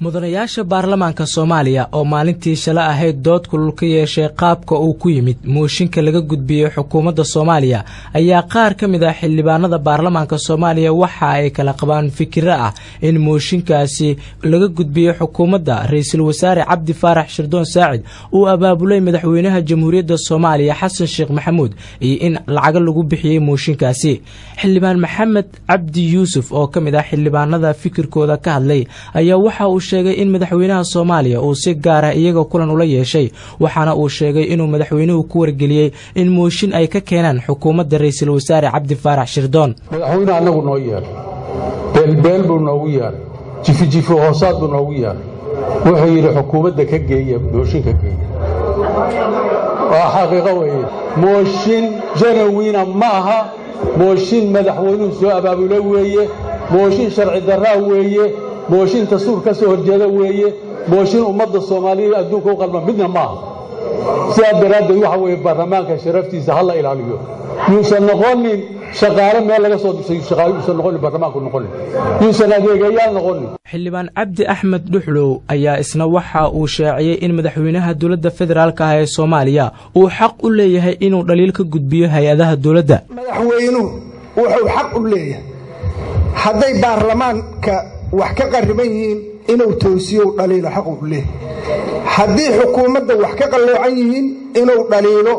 mudanayaasha baarlamaanka Soomaaliya oo maalintii shalay ahayd dood kulul ka yeeshay qaabka uu ku yimid mooshinka laga gudbiyay xukuumadda Soomaaliya ayaa qaar ka mid ah xildhibaanada baarlamaanka Soomaaliya waxa ay kala qabaan fikir ah in mooshinkaasi laga gudbiyay xukuumadda ra'iisul wasaare Cabdi Faarax Shirdoon Saacid uu abaabulay madaxweynaha Jamhuuriyadda Soomaaliya Xasan Sheekh Maxamuud iyo in lacag lagu bixiyay mooshinkaasi xildhibaan Maxamed Cabdi Yuusuf oo ka mid ah xildhibaanada fikirkooda ka hadlay ayaa waxa uu sheegay in madaxweynaha Soomaaliya uu si gaar ah iyaga kulan ula yeeshay waxaana uu sheegay inuu madaxweynuhu ku wargeliyay in mooshin ay ka keenaan xukuumadda ra'iisul wasaare Cabdi Faarax Shirdoon madaxweynaha anagu noo yeeray beel buu noogu yeeray jifi hoosaad buu noogu yeeray wuxuu yiri xukuumadda ka geeya mooshin ka geeya waa xaqiiqo weeye mooshin janawiina ma aha mooshin madaxweynuhu soo abaabulay weeye mooshin sharci darraa weeye mooshin dastuur ka soo horjeeda weeye mooshin ummadda Soomaaliyeed adduunka u qalma midna ma aha sidaa daraaddeed waxa weeye baarlamaanka sharaftiisa hal la ilaaliyo yuusan noqonin shaqaale meel laga soo dhisay shaqaale yuusan noqonin baarlamaanku noqonin yuusan adeegayaal noqonin xildhibaan Cabdi Axmed Dhuxlow ayaa isna waxa uu shaaciyay in madaxweynaha dowladda federaalka ah ee Soomaaliya uu xaq u leeyahay inuu dhaliil ka gudbiyo hay'adaha dowladda madaxweynuhu wuxuu xaq u leeyahay hadday baarlamaanka wax ka qariban yihiin inuu toosiyo dhaliilo xaq u leeyahay haddii xukuumadda wax ka qaloocan yihiin inuu dhaliilo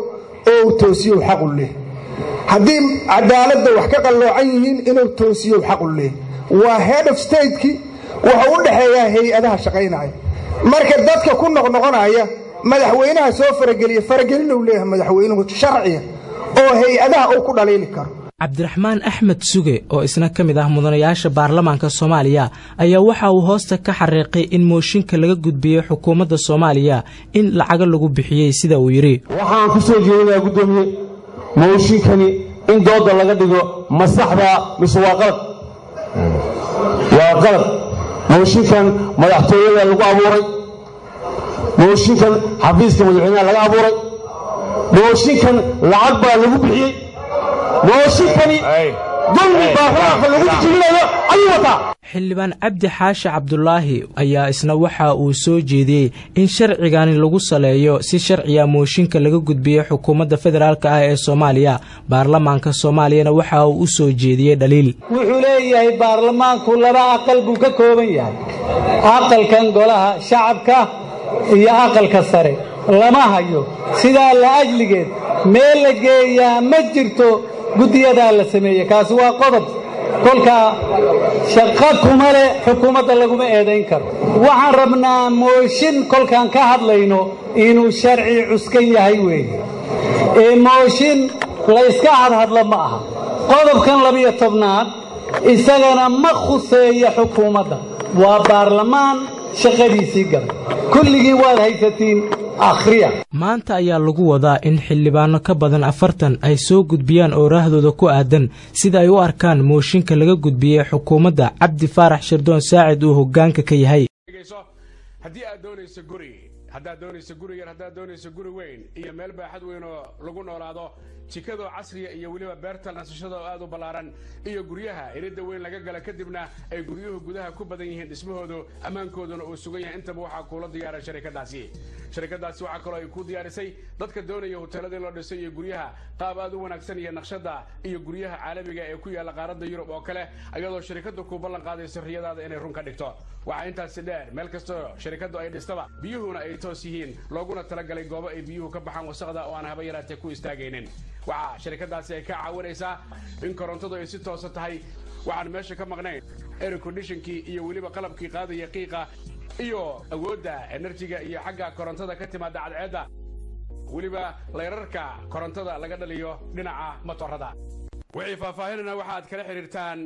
oo toosiyo xaq u leeyahay haddii cadaaladda wax ka qaloocan yihiin inuu toosiyo xaq u leeyahay waa head of state-ki waxa u dhaxeeya hay'adaha shaqaynaya marka dadka ku noqnoqonaya madaxweynaha soo faragelin uu leeyahay madaxweynuhu sharciga oo hay'adaha uu ku dhaliili karo Cabdiraxmaan Axmed Suge oo isna ka mid ah mudanayaasha baarlamaanka Soomaaliya ayaa waxa uu hoosta ka xariiqay in mooshinka laga gudbiyay xukuumadda Soomaaliya in lacag lagu bixiyay sida uu yiri waxaan ku soo jeedinayaa gudoomiye mooshinkani in dooda laga dhigo masaxda mise waa qalad mooshinkan madaxtooyada lagu abuuray mooshinkan xafiiska madaxweynaha laga abuuray mooshinkan lacag baa lagu bixiyay mooshinkani dulmi baarlamaanka lagu jibinayo ayuu wataa xildhibaan Cabdi Xaashi Cabdullaahi ayaa isna waxa uu soo jeediyay in sharcigan lagu saleeyo si sharciga mooshinka laga gudbiyay xukuumadda federaalka ah ee Soomaaliya baarlamaanka Soomaaliyana waxa uu soo jeediyay dhaliil wuxuu leeyahay baarlamaanku laba aqal buu ka kooban yahay aqalkan golaha shacabka iyo aqalka sare lama hayo sidaa la ajligeed meel la geeyaa ma jirto gudiyada la sameeyay kaas waa qodob kolka shaqo kuma leh xukuumadda laguma eedayn karo waxaan rabnaa mooshin kolkaan ka hadlayno inuu sharci cuskan yahay weeye mooshin la iska hadla ma aha qodobkan 12aad isagana ma khuseeyo xukuumadda waa baarlamaan shaqadiisii galay kulligii waad haysatiin akhriya maanta ayaa lagu wadaa in xildhibaano ka badan 40 ay soo gudbiyaan ooraahdooda ku aadan sida ay u arkaan mooshinka laga gudbiyay xukuumadda Cabdi Faarax Shirdoon Saacid uu hoggaanka ka yahay haddii aad doonayso guri yar haddaad doonayso guri weyn iyo meel baaxad weyn oo lagu noolaado jikadoo casriya iyo weliba beerta nasashada oo aad u ballaaran iyo guryaha iridda weyn laga gala kadibna ay guryuhu gudaha ku badan yihiin dhismahoodu ammaankooduna uu sugan yahay intaba waxaa kuula diyaaray sharikadaasi waxaa kaloo ay ku diyaarisay dadka doonaya hoteelada in loo dhisay iyo guryaha qaab aad u wanaagsan iyo naqshada iyo guryaha caalamiga ee ku yaala qaaradda Yurub oo kale ayadoo shirkadu ku ballan qaadayso riyadaada inay run ka dhigto waxa intaas dheer meel kasto shirkadu ay dhistaba biyuhuna ay toos yihiin looguna talagalay goobo ay biyuhu ka baxaan wasaqda oo aan haba yaraatee ku istaagaynin waxa shirkadaasi ay ka caawinaysaa in korontadu ay si toos tahay waxaan meesha ka maqnayn air conditionkii iyo weliba qalabkii qaadaya qiiqa iyo awoodda enerjiga iyo xagga korontada ka timaada cadceedda weliba leerarka korontada laga dhaliyo dhinaca motorada wixii faahfaahinana waxaad kala xiriirtaan